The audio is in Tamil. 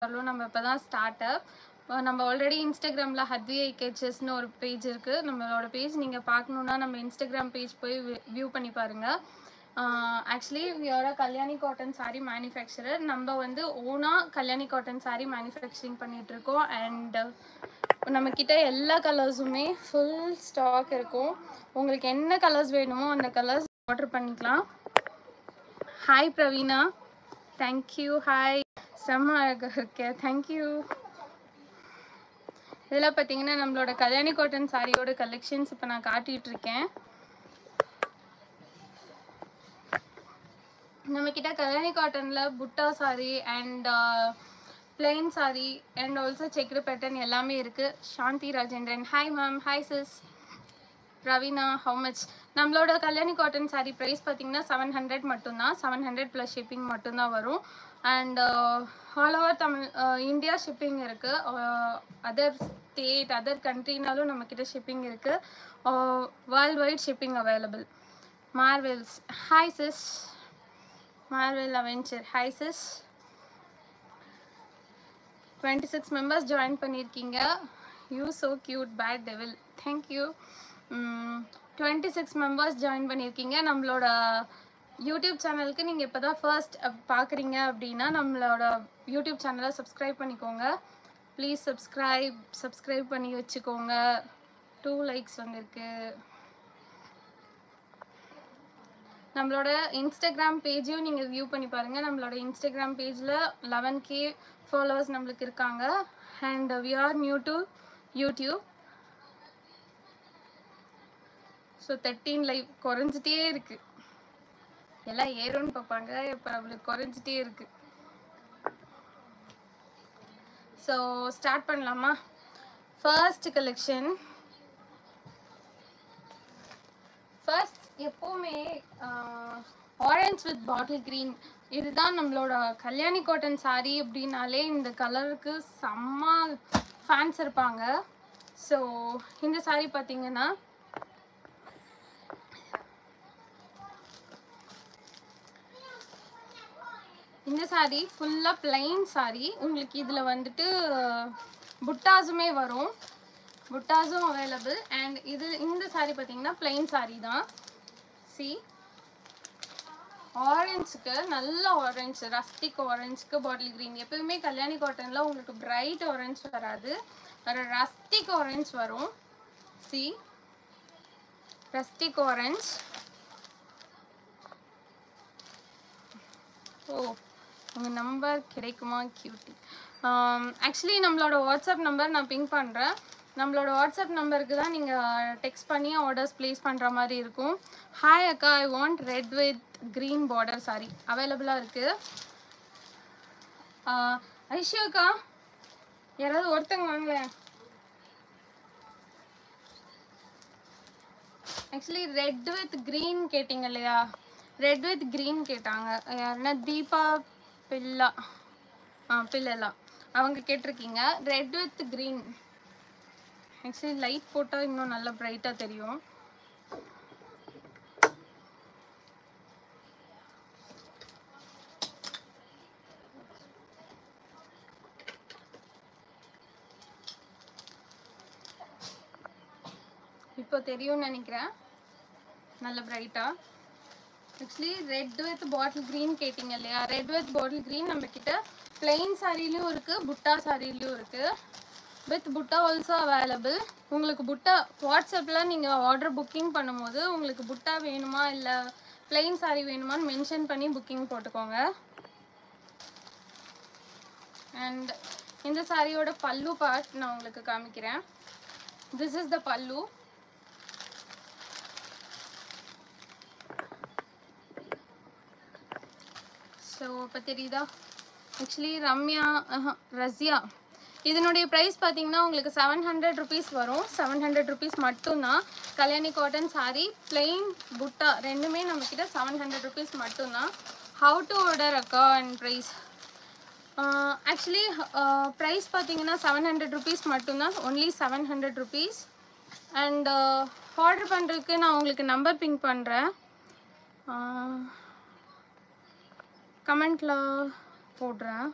நம்ம இப்போ தான் ஸ்டார்ட் அப். நம்ம ஆல்ரெடி இன்ஸ்டாகிராமில் ஹத்வி ஐகேச்சஸ்னு ஒரு பேஜ் இருக்குது. நம்மளோட பேஜ் நீங்கள் பார்க்கணுன்னா நம்ம இன்ஸ்டாகிராம் பேஜ் போய் வியூ பண்ணி பாருங்கள். ஆக்சுவலி வியோட கல்யாணி காட்டன் சாரீ மேனுஃபேக்சரர். நம்ம வந்து ஓனாக கல்யாணி காட்டன் சாரீ மேனுஃபேக்சரிங் பண்ணிகிட்ருக்கோம். அண்ட் நம்மக்கிட்ட எல்லா கலர்ஸுமே ஃபுல் ஸ்டாக் இருக்கும். உங்களுக்கு என்ன கலர்ஸ் வேணுமோ அந்த கலர்ஸ் ஆர்டர் பண்ணிக்கலாம். Hi Praveena, thank you. ஹாய், செம்ம அழகாக இருக்கேன், தேங்க்யூ. இதெல்லாம் பார்த்தீங்கன்னா நம்மளோட கல்யாணி காட்டன் சாரியோட கலெக்ஷன்ஸ் இப்போ நான் காட்டிகிட்டு இருக்கேன். நம்மக்கிட்ட கல்யாணி காட்டனில் புட்டா sari and plain sari and also checked pattern எல்லாமே இருக்குது. Shanthi Rajendran, hi ma'am. Hi sis. Raveena, how much? நம்மளோட கல்யாணி காட்டன் சாரீ ப்ரைஸ் பார்த்தீங்கன்னா 700 மட்டும்தான். 700 ப்ளஸ் ஷிப்பிங் மட்டும்தான் வரும். And all over India shipping இருக்குது. அதர் ஸ்டேட் அதர் கண்ட்ரினாலும் நம்மக்கிட்ட ஷிப்பிங் இருக்குது. World wide shipping available. Marvels, hi sis. Marvel Avenger, hi sis. 26 members join பண்ணியிருக்கீங்க. You so cute bad devil, thank you. 26 members join பண்ணியிருக்கீங்க. நம்மளோட யூடியூப் சேனலுக்கு நீங்கள் இப்போ தான் ஃபர்ஸ்ட் பார்க்குறீங்க அப்படின்னா நம்மளோட யூடியூப் சேனலை சப்ஸ்கிரைப் பண்ணிக்கோங்க. ப்ளீஸ் சப்ஸ்கிரைப் பண்ணி வச்சுக்கோங்க. 2 லைக்ஸ் வந்திருக்கு. நம்மளோட இன்ஸ்டாகிராம் பேஜையும் நீங்கள் வியூ பண்ணி பாருங்கள். நம்மளோட இன்ஸ்டாகிராம் பேஜில் 11K ஃபாலோவர்ஸ் நம்மளுக்கு இருக்காங்க. And we are new to YouTube. So 13 live குறைஞ்சிட்டே இருக்குது. எல்லாம் ஏறும்னு பார்ப்பாங்க, இப்போ நம்மளுக்கு குறைஞ்சிட்டே இருக்குது. ஸோ ஸ்டார்ட் பண்ணலாமா? First collection. ஃபர்ஸ்ட் எப்போவுமே ஆரஞ்ச் வித் பாட்டில் க்ரீன், இதுதான் நம்மளோட கல்யாணி காட்டன் சாரீ அப்படின்னாலே இந்த கலருக்கு செம்ம ஃபேன்ஸ் இருப்பாங்க. ஸோ இந்த சாரீ பார்த்தீங்கன்னா இந்த சாரீ ஃபுல்லாக பிளைன் சாரீ. உங்களுக்கு இதில் வந்துட்டு புட்டாஸுமே வரும், புட்டாஸும் அவைலபிள். அண்ட் இந்த சாரீ பார்த்தீங்கன்னா பிளைன் சாரீ தான். சி, ஆரஞ்சுக்கு நல்ல ஆரஞ்சு, ரஸ்டிக் ஆரஞ்சுக்கு பாட்டில் க்ரீன். எப்பவுமே கல்யாணி காட்டனில் உங்களுக்கு பிரைட் ஆரஞ்ச் வராது, ஒரு ரஸ்டிக் ஆரஞ்ச் வரும். See, rustic orange. ஓ, உங்கள் நம்பர் கிடைக்குமா? கியூட்டி. ஆக்சுவலி நம்மளோட வாட்ஸ்அப் நம்பர் நான் பிங்க் பண்ணுறேன். நம்மளோட வாட்ஸ்அப் நம்பருக்கு தான் நீங்கள் டெக்ஸ்ட் பண்ணி ஆர்டர்ஸ் ப்ளேஸ் பண்ணுற மாதிரி இருக்கும். ஹாய் அக்கா, I want red with green border sorry அவைலபிளாக இருக்குது. ஐஷு அக்கா, யாராவது ஒருத்தங்க வாங்களேன். ஆக்சுவலி ரெட் வித் க்ரீன் கேட்டிங்க இல்லையா? ரெட் வித் க்ரீன் கேட்டாங்க. யாருன்னா தீபா பில்லா அவங்க கேட்டிருக்கீங்க. Red with green. Actually light போட்டால் இன்னும் நல்லா பிரைட்டாக தெரியும். இப்போ தெரியும்னு நினைக்கிறேன், நல்ல பிரைட்டாக. Actually red with bottle green கேட்டிங்க இல்லையா? ரெட் வித் பாட்டில் க்ரீன் நம்மக்கிட்ட பிளெயின் சாரிலையும் இருக்குது, புட்டா சாரிலையும் இருக்குது. வித் புட்டா ஆல்சோ அவைலபிள். உங்களுக்கு புட்டா வாட்ஸ்அப்பில் நீங்கள் ஆர்டர் புக்கிங் பண்ணும்போது உங்களுக்கு புட்டா வேணுமா இல்லை பிளெயின் சாரி வேணுமான்னு மென்ஷன் பண்ணி புக்கிங் போட்டுக்கோங்க. அண்ட் இந்த சாரியோட பல்லு பார்ட் நான் உங்களுக்கு காமிக்கிறேன். திஸ் இஸ் த பல்லு. ஸோ இப்போ தெரியுதா? ஆக்சுவலி ரஷ்யா இதனுடைய ப்ரைஸ் பார்த்தீங்கன்னா உங்களுக்கு 700 ருபீஸ் வரும். 700 ருபீஸ் மட்டும்தான். கல்யாணி காட்டன் சாரீ பிளெயின் புட்டா ரெண்டுமே நம்மக்கிட்ட 700 ருபீஸ் மட்டும்தான். ஹவு டு ஆர்டர் அக்கா அண்ட் ப்ரைஸ்? ஆக்சுவலி ப்ரைஸ் பார்த்தீங்கன்னா 700 ருபீஸ் மட்டும்தான், ஒன்லி 700 ருபீஸ். அண்ட் ஆர்டர் பண்ணுறதுக்கு நான் உங்களுக்கு நம்பர் பிங்க் பண்ணுறேன், கமெண்ட்டில் போடுறேன்.